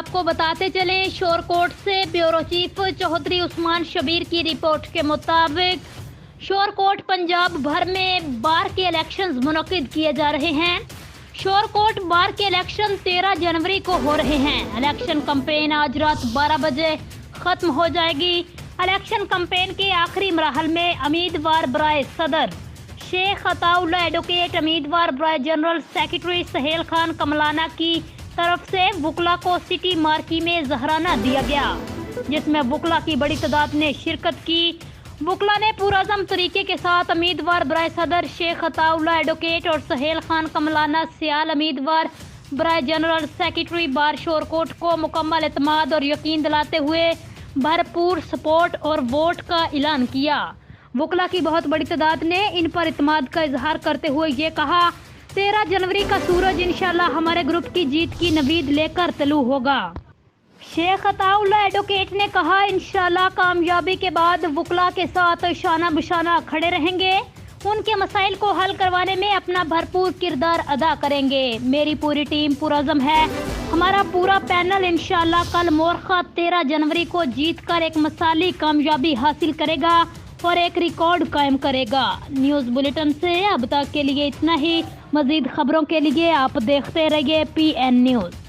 آپ کو بتاتے چلیں شور کوٹ سے بیورو چیف چودھری عثمان شبیر کی رپورٹ کے مطابق شور کوٹ پنجاب بھر میں بار کے الیکشنز منعقد کیے جا رہے ہیں۔ شور کوٹ بار کے الیکشن 13 جنوری کو ہو رہے ہیں۔ الیکشن کمپین آج رات 12 بجے ختم ہو جائے گی۔ الیکشن کمپین کے آخری مراحل میں امیدوار برائے صدر شیخ عطا اللہ ایڈوکیٹ، امیدوار برائے جنرل سیکرٹری سہیل خان کملانہ کی طرف سے وکلا کو سٹی مارکی میں ظہرانہ دیا گیا، جس میں وکلا کی بڑی تعداد نے شرکت کی۔ وکلا نے پرعزم طریقے کے ساتھ امیدوار برائے صدر شیخ عطا اللہ ایڈوکیٹ اور سہیل خان کملانہ سیال امیدوار برائے جنرل سیکرٹری بار شور کوٹ کو مکمل اعتماد اور یقین دلاتے ہوئے بھرپور سپورٹ اور ووٹ کا اعلان کیا۔ وکلا کی بہت بڑی تعداد نے ان پر اعتماد کا اظہار کرتے ہوئے یہ کہا، 13 جنوری کا سورج انشاءاللہ ہمارے گروپ کی جیت کی نوید لے کر طلوع ہوگا۔ شیخ عطا اللہ ایڈوکیٹ نے کہا، انشاءاللہ کامیابی کے بعد وکلا کے ساتھ شانہ بشانہ کھڑے رہیں گے، ان کے مسائل کو حل کروانے میں اپنا بھرپور کردار ادا کریں گے۔ میری پوری ٹیم پرعزم ہے، ہمارا پورا پینل انشاءاللہ کل مورخہ 13 جنوری کو جیت کر ایک مثالی کامیابی حاصل کرے گا اور ایک ریکارڈ قائم کرے گا۔ نیوز بلیٹن سے اب تک کے لیے اتنا ہی۔ مزید خبروں کے لیے آپ دیکھتے رہیے PN نیوز۔